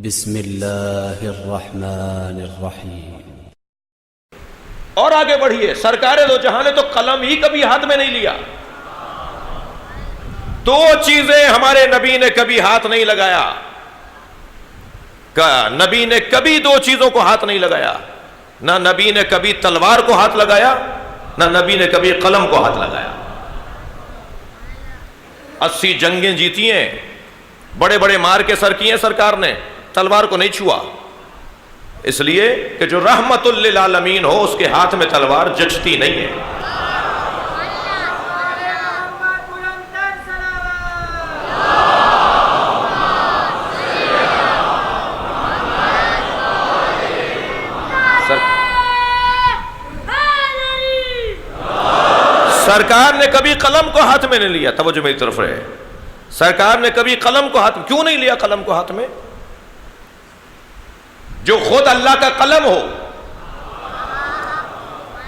بسم اللہ الرحمن الرحیم۔ اور آگے بڑھیے، سرکار دو جہاں نے تو قلم ہی کبھی ہاتھ میں نہیں لیا۔ دو چیزیں ہمارے نبی نے کبھی ہاتھ نہیں لگایا، نبی نے کبھی دو چیزوں کو ہاتھ نہیں لگایا، نہ نبی نے کبھی تلوار کو ہاتھ لگایا، نہ نبی نے کبھی قلم کو ہاتھ لگایا۔ 80 جنگیں جیتی ہیں، بڑے بڑے مار کے سر کیے سرکار نے، تلوار کو نہیں چھوا، اس لیے کہ جو رحمت للعالمین ہو اس کے ہاتھ میں تلوار جچتی نہیں ہے۔ سرکار نے کبھی قلم کو ہاتھ میں نہیں لیا، توجہ میری طرف رہے، سرکار نے کبھی قلم کو ہاتھ میں کیوں نہیں لیا؟ قلم کو ہاتھ میں جو خود اللہ کا قلم ہو،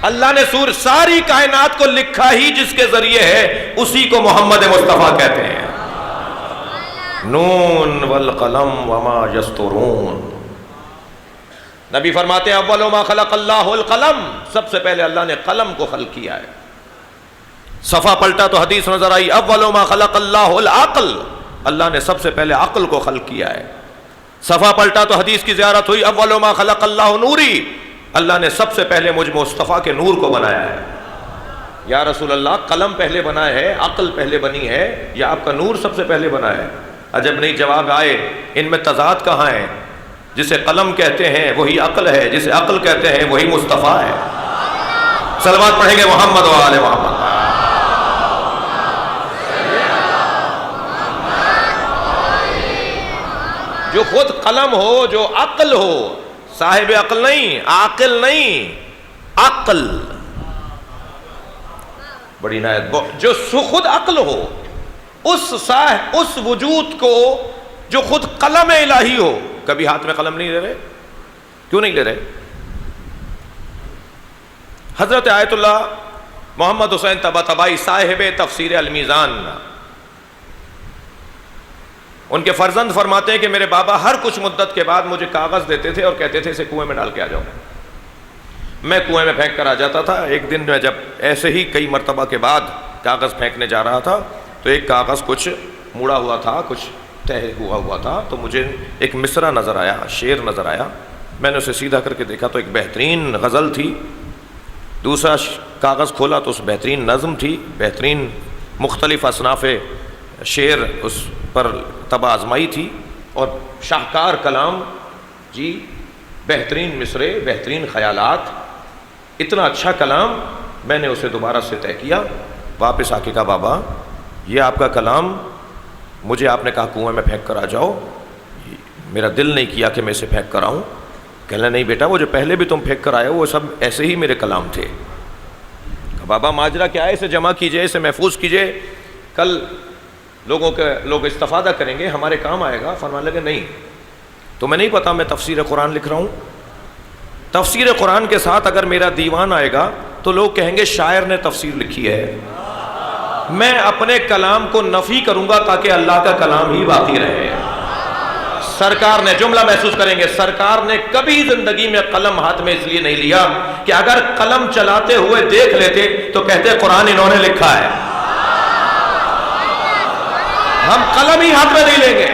اللہ نے ساری کائنات کو لکھا ہی جس کے ذریعے ہے، اسی کو محمد مصطفیٰ کہتے ہیں۔ نون والقلم وما یسطرون، نبی فرماتے ہیں اول ما خلق اللہ القلم، سب سے پہلے اللہ نے قلم کو خلق کیا ہے۔ صفحہ پلٹا تو حدیث نظر آئی اول ما خلق اللہ العقل، اللہ نے سب سے پہلے عقل کو خلق کیا ہے۔ صفحہ پلٹا تو حدیث کی زیارت ہوئی اول ما خلق اللہ نوری، اللہ نے سب سے پہلے مجھ مصطفیٰ کے نور کو بنایا ہے۔ یا رسول اللہ، قلم پہلے بنا ہے، عقل پہلے بنی ہے، یا آپ کا نور سب سے پہلے بنا ہے؟ عجب نہیں جواب آئے، ان میں تضاد کہاں ہے؟ جسے قلم کہتے ہیں وہی عقل ہے، جسے عقل کہتے ہیں وہی مصطفیٰ ہے۔ صلوات پڑھیں گے محمد و آل محمد۔ جو خود قلم ہو، جو عقل ہو، صاحب عقل نہیں، عاقل نہیں، عقل، بڑی نہایت، جو خود عقل ہو، اس وجود کو جو خود قلم الہی ہو، کبھی ہاتھ میں قلم نہیں لے رہے؟ کیوں نہیں لے رہے؟ حضرت آیت اللہ محمد حسین طباطبائی صاحب تفسیر المیزان، ان کے فرزند فرماتے ہیں کہ میرے بابا ہر کچھ مدت کے بعد مجھے کاغذ دیتے تھے اور کہتے تھے اسے کنویں میں ڈال کے آ جاؤ۔ میں کنویں میں پھینک کر آ جاتا تھا۔ ایک دن میں جب ایسے ہی کئی مرتبہ کے بعد کاغذ پھینکنے جا رہا تھا تو ایک کاغذ کچھ مڑا ہوا تھا، کچھ تہ ہوا تھا، تو مجھے ایک مصرع نظر آیا، شعر نظر آیا۔ میں نے اسے سیدھا کر کے دیکھا تو ایک بہترین غزل تھی۔ دوسرا کاغذ کھولا تو اس بہترین نظم تھی، بہترین مختلف اصناف شعر اس پر طبع آزمائی تھی، اور شاہکار کلام، جی بہترین مصرے، بہترین خیالات، اتنا اچھا کلام۔ میں نے اسے دوبارہ سے طے کیا، واپس آ کے کہا بابا یہ آپ کا کلام، مجھے آپ نے کہا کنویں میں پھینک کر آ جاؤ، میرا دل نہیں کیا کہ میں اسے پھینک کر آؤں۔ کہنا نہیں بیٹا، وہ جو پہلے بھی تم پھینک کر آئے ہو وہ سب ایسے ہی میرے کلام تھے۔ بابا ماجرا کیا ہے؟ اسے جمع کیجئے، اسے محفوظ کیجئے، کل لوگ استفادہ کریں گے، ہمارے کام آئے گا۔ فرمانے لگے نہیں، تمہیں نہیں پتا میں تفسیر قرآن لکھ رہا ہوں؟ تفسیر قرآن کے ساتھ اگر میرا دیوان آئے گا تو لوگ کہیں گے شاعر نے تفسیر لکھی ہے۔ میں اپنے کلام کو نفی کروں گا تاکہ اللہ کا کلام ہی باقی رہے۔ سرکار نے، جملہ محسوس کریں گے، سرکار نے کبھی زندگی میں قلم ہاتھ میں اس لیے نہیں لیا کہ اگر قلم چلاتے ہوئے دیکھ لیتے تو کہتے قرآن انہوں نے لکھا ہے۔ ہم قلم ہی ہاتھ میں نہیں لیں گے،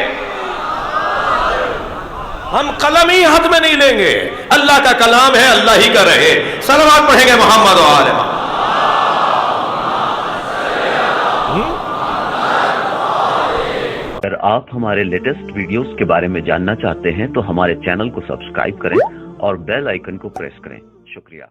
ہم قلم ہی ہاتھ میں نہیں لیں گے، اللہ کا کلام ہے، اللہ ہی کا رہے۔ صلوات پڑھیں گے محمد و آل محمد۔ اگر آپ ہمارے لیٹسٹ ویڈیوز کے بارے میں جاننا چاہتے ہیں تو ہمارے چینل کو سبسکرائب کریں اور بیل آئیکن کو پریس کریں۔ شکریہ۔